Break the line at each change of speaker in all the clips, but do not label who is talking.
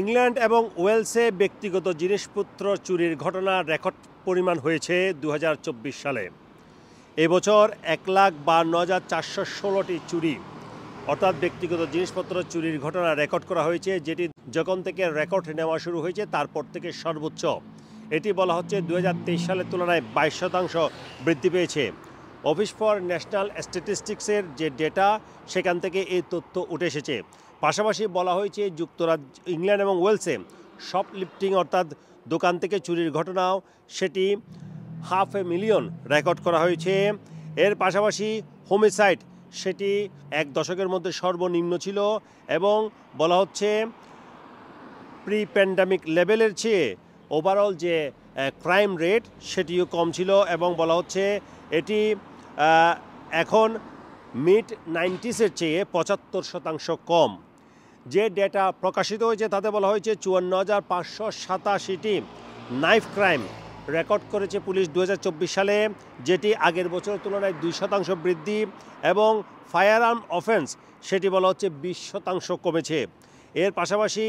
England এবং ওয়েলসে ব্যক্তিগত জিনিসপত্র চুরির ঘটনা রেকর্ড পরিমাণ হয়েছে 2024 সালে। এবছর 1,52,416টি চুরি অর্থাৎ ব্যক্তিগত জিনিসপত্র চুরির ঘটনা রেকর্ড করা হয়েছে, যেটি যখন থেকে রেকর্ড নেওয়া শুরু হয়েছে তারপর থেকে সর্বোচ্চ। এটি বলা হচ্ছে 2023 সালের তুলনায় 22% বৃদ্ধি পেয়েছে। অফিস ফর ন্যাশনাল স্ট্যাটিস্টিক্সের যে ডেটা, সেখান থেকে এই তথ্য উঠে এসেছে। পাশাপাশি বলা হয়েছে যুক্তরাজ্য, ইংল্যান্ড এবং ওয়েলসে শপলিফটিং অর্থাৎ দোকান থেকে চুরির ঘটনাও সেটি 500,000 রেকর্ড করা হয়েছে। এর পাশাপাশি হোমিসাইড সেটি এক দশকের মধ্যে সর্বনিম্ন ছিল এবং বলা হচ্ছে প্রি প্যান্ডামিক লেভেলের চেয়ে ওভারঅল যে ক্রাইম রেট সেটিও কম ছিল এবং বলা হচ্ছে এটি এখন মিড 90s চেয়ে 75% কম। যে ডেটা প্রকাশিত হয়েছে তাতে বলা হয়েছে 54,587টি নাইফ ক্রাইম রেকর্ড করেছে পুলিশ 2024 সালে, যেটি আগের বছরের তুলনায় 2% বৃদ্ধি, এবং ফায়ার আর্ম অফেন্স সেটি বলা হচ্ছে 20% কমেছে। এর পাশাপাশি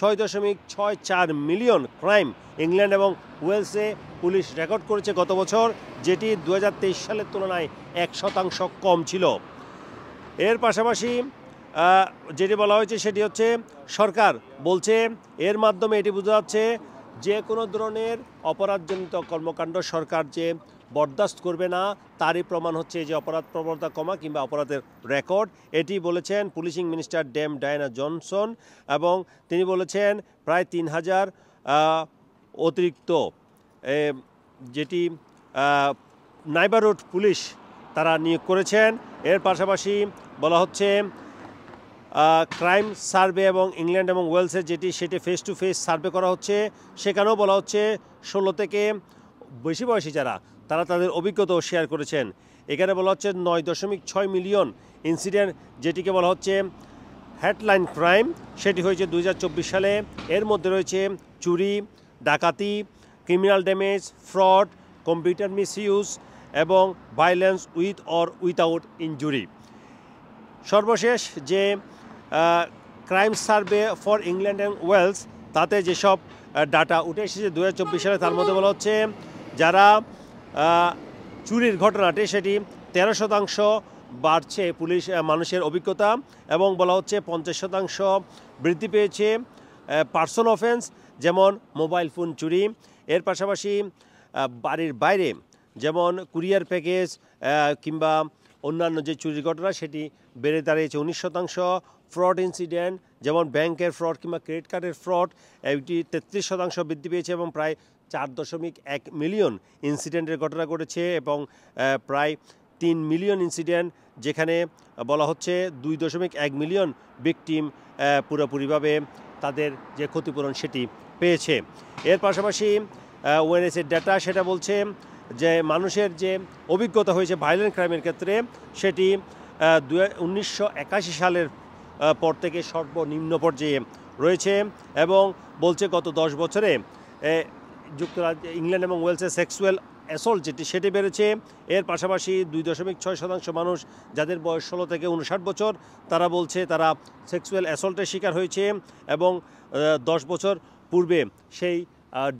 6.64 মিলিয়ন ক্রাইম ইংল্যান্ড এবং ওয়েলসে পুলিশ রেকর্ড করেছে গত বছর, যেটি 2023 সালের তুলনায় 1% কম ছিল। এর পাশাপাশি যেটি বলা হয়েছে সেটি হচ্ছে সরকার বলছে এর মাধ্যমে এটি বোঝা যাচ্ছে যে কোনো ধরনের অপরাধজনিত কর্মকাণ্ড সরকার যে বরদাস্ত করবে না, তারই প্রমাণ হচ্ছে যে অপরাধ প্রবণতা কমা কিংবা অপরাধের রেকর্ড। এটি বলেছেন policing minister Dame Diana Johnson, এবং তিনি বলেছেন প্রায় 3,000 অতিরিক্ত যেটি নাইবারহুড পুলিশ তারা নিয়োগ করেছেন। এর পাশাপাশি বলা হচ্ছে ক্রাইম সার্ভে এবং ইংল্যান্ড এবং ওয়েলসের সেটি ফেস টু ফেস সার্ভে করা হচ্ছে। সেখানেও বলা হচ্ছে 16 থেকে বেশি বয়সী যারা তারা তাদের অভিজ্ঞতাও শেয়ার করেছেন। এখানে বলা হচ্ছে 9.6 মিলিয়ন ইনসিডেন্ট, যেটিকে বলা হচ্ছে হেডলাইন ক্রাইম, সেটি হয়েছে 2024 সালে। এর মধ্যে রয়েছে চুরি, ডাকাতি, criminal damage, fraud, computer misuse এবং violence with or without injury. সর্বশেষ যে crime survey for England and Wales, তাতে যেসব ডাটা উঠে এসেছে 2024 সালে, তার মধ্যে বলা হচ্ছে যারা চুরির ঘটনাটি সেটি 13% বাড়ছে পুলিশ মানুষের অভিজ্ঞতা, এবং বলা হচ্ছে 50% বৃদ্ধি পেয়েছে পার্সন অফেন্স, যেমন মোবাইল ফোন চুরি। এর পাশাপাশি বাড়ির বাইরে যেমন কুরিয়ার প্যাকেজ কিংবা অন্যান্য যে চুরির ঘটনা সেটি বেড়ে দাঁড়িয়েছে 19%। ফ্রড ইনসিডেন্ট যেমন ব্যাংকের ফ্রড কিংবা ক্রেডিট কার্ডের ফ্রড, এটি 33% বৃদ্ধি পেয়েছে এবং প্রায় 4.1 মিলিয়ন ইনসিডেন্টের ঘটনা ঘটেছে, এবং প্রায় 3 মিলিয়ন ইনসিডেন্ট যেখানে বলা হচ্ছে 2.1 মিলিয়ন ভিকটিম পুরোপুরিভাবে তাদের যে ক্ষতিপূরণ সেটি পেয়েছে। এর পাশাপাশি ওএনএসের ডাটা সেটা বলছে যে মানুষের যে অভিজ্ঞতা হয়েছে ভায়োলেন্ট ক্রাইমের ক্ষেত্রে সেটি 1981 সালের পর থেকে সর্বনিম্ন পর্যায়ে রয়েছে, এবং বলছে গত 10 বছরে যুক্তরাজ্য, ইংল্যান্ড এবং ওয়েলসের সেক্সুয়াল অ্যাসল্ট সেটি বেড়েছে। এর পাশাপাশি 2.6% মানুষ যাদের বয়স 16 থেকে 59 বছর, তারা বলছে তারা সেক্সুয়াল অ্যাসল্টের শিকার হয়েছে, এবং 10 বছর পূর্বে সেই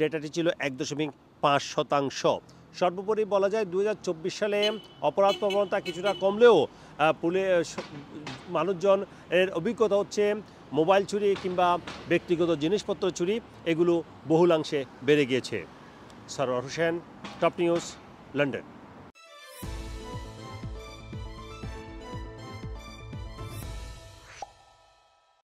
ডেটাটি ছিল 1.5%। সর্বোপরি বলা যায় 2024 সালে অপরাধ প্রবণতা কিছুটা কমলেও মানুষজন এর অভিজ্ঞতা হচ্ছে মোবাইল চুরি কিংবা ব্যক্তিগত জিনিসপত্র চুরি এগুলো বহুলাংশে বেড়ে গিয়েছে। Sarwar Hossain, top news, London.